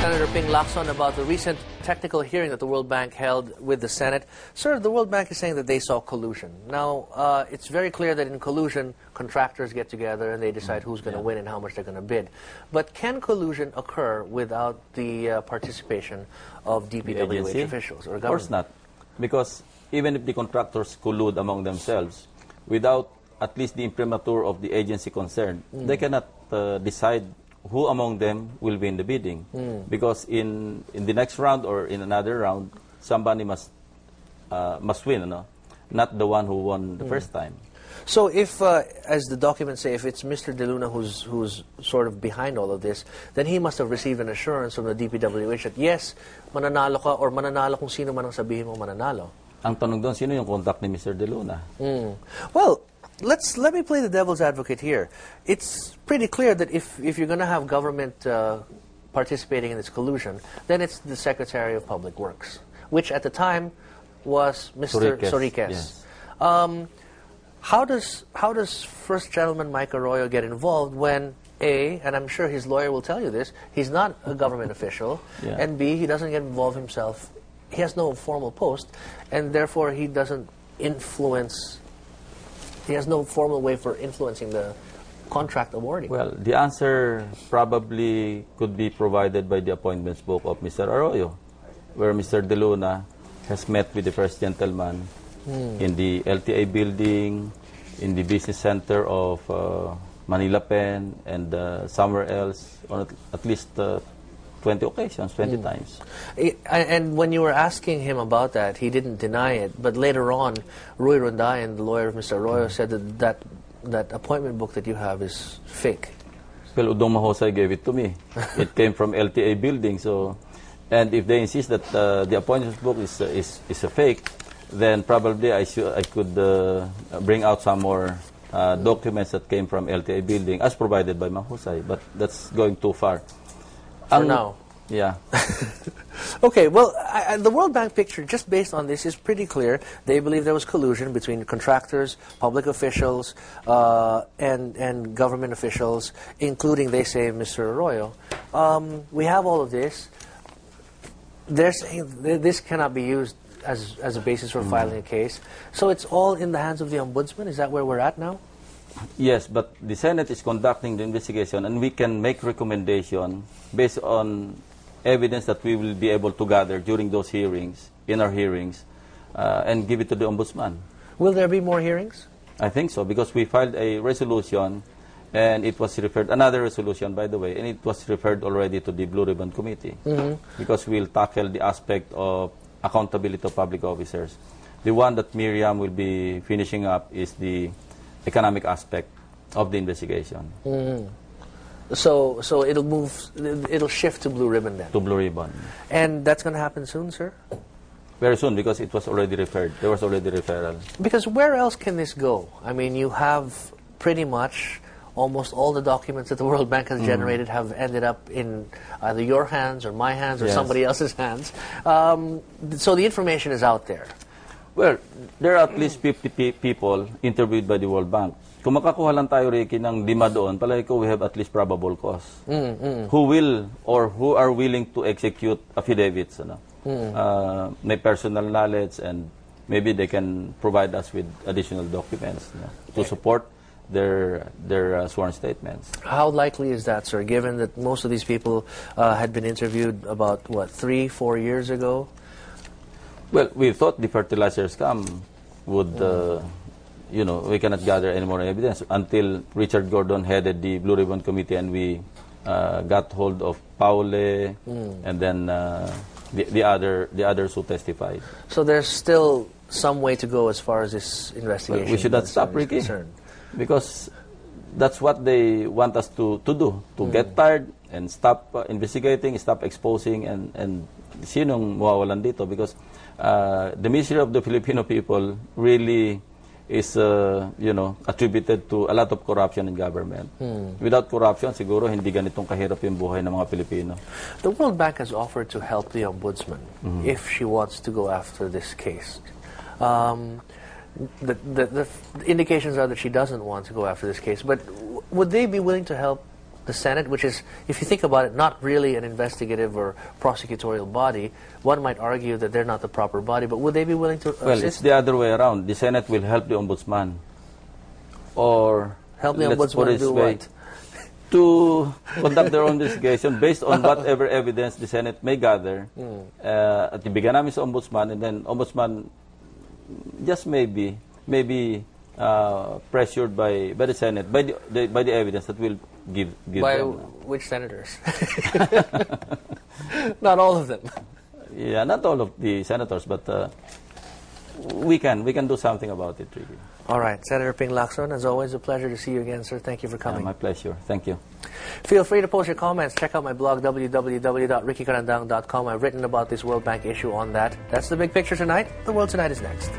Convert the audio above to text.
Senator Ping Lacson about the recent technical hearing that the World Bank held with the Senate. Sir, the World Bank is saying that they saw collusion. Now, it's very clear that in collusion, contractors get together and they decide who's going to win and how much they're going to bid. But can collusion occur without the participation of DPWH officials or government? Of course not. Because even if the contractors collude among themselves, without at least the imprimatur of the agency concerned, they cannot decide who among them will win the bidding. Because in the next round or in another round, somebody must win, no? Not the one who won the first time. So if, as the documents say, if it's Mr. De Luna who's sort of behind all of this, then he must have received an assurance from the DPWH that, yes, mananalo ka or mananalo kung sino man ang sabihin mo mananalo. Ang tanong doon, sino yung contact ni Mr. De Luna? Well, let me play the devil's advocate here. It's pretty clear that if you're going to have government participating in this collusion, then it's the Secretary of Public Works, which at the time was Mr. Soriques. Yes. How does First Gentleman Mike Arroyo get involved when A, and I'm sure his lawyer will tell you this, he's not a government official, and B, he doesn't get involved himself. He has no formal post, and therefore he doesn't influence. He has no formal way for influencing the contract awarding. Well, the answer probably could be provided by the appointments book of Mr. Arroyo, where Mr. De Luna has met with the First Gentleman in the LTA building, in the business center of Manila Pen, and somewhere else, on at least 20 occasions, 20 times. And when you were asking him about that, he didn't deny it. But later on, Roy Rondayan, the lawyer of Mr. Arroyo, said that appointment book that you have is fake. Well, Udong Mahosay gave it to me. It came from LTA building. So, and if they insist that the appointment book is a fake, then probably I could bring out some more documents that came from LTA building as provided by Mahosay. But that's going too far. For now. Yeah. Okay, well, the World Bank picture, just based on this, is pretty clear. They believe there was collusion between contractors, public officials, and government officials, including, they say, Mr. Arroyo. We have all of this. They're saying this cannot be used as a basis for filing a case. So it's all in the hands of the Ombudsman? Is that where we're at now? Yes, but the Senate is conducting the investigation, and we can make recommendation based on evidence that we will be able to gather during those hearings, in our hearings, and give it to the Ombudsman. Will there be more hearings? I think so, because we filed a resolution, and it was referred, another resolution, by the way, and it was referred already to the Blue Ribbon Committee, because we'll tackle the aspect of accountability of public officers. The one that Miriam will be finishing up is the economic aspect of the investigation. So it'll shift to Blue Ribbon then? To Blue Ribbon. And that's going to happen soon, sir? Very soon, because it was already referred. There was already referral. Because where else can this go? I mean, you have pretty much almost all the documents that the World Bank has generated have ended up in either your hands or my hands or somebody else's hands. So the information is out there. Well, there are at least 50 people interviewed by the World Bank. Kung makakuha lang tayo, Ricky, ng 5 doon, palagi ko we have at least probable cause. Who will or who are willing to execute affidavits. May personal knowledge, and maybe they can provide us with additional documents to support their sworn statements. How likely is that, sir, given that most of these people had been interviewed about, what, 3-4 years ago? Well, we thought the fertilizer scam would, we cannot gather any more evidence until Richard Gordon headed the Blue Ribbon Committee, and we got hold of Paule and then the others who testified. So there's still some way to go as far as this investigation. Well, we should not stop, Ricky, because that's what they want us to do, to get tired and stop investigating, stop exposing, and sinong mawawalan dito, because the misery of the Filipino people really is, attributed to a lot of corruption in government. Without corruption, siguro hindi ganitong kahirap yung buhay ng mga Pilipino. The World Bank has offered to help the Ombudsman if she wants to go after this case. The indications are that she doesn't want to go after this case, but would they be willing to help the Senate, which is, if you think about it, not really an investigative or prosecutorial body. One might argue that they're not the proper body, but would they be willing to assist? Well, it's the other way around. The Senate will help the Ombudsman. Or help the let's put Ombudsman it do this way, what? to conduct their own investigation based on whatever evidence the Senate may gather. At ibigay namin sa Ombudsman, and then Ombudsman just maybe pressured by the Senate, by the evidence that will give By them. which senators? Not all of them. Yeah, not all of the senators, but we can do something about it, really. All right, Senator Ping Lacson, as always, a pleasure to see you again, sir. Thank you for coming. My pleasure. Thank you. Feel free to post your comments. Check out my blog, www.rickycarandang.com. I've written about this World Bank issue on that. That's The Big Picture tonight. The World Tonight is next.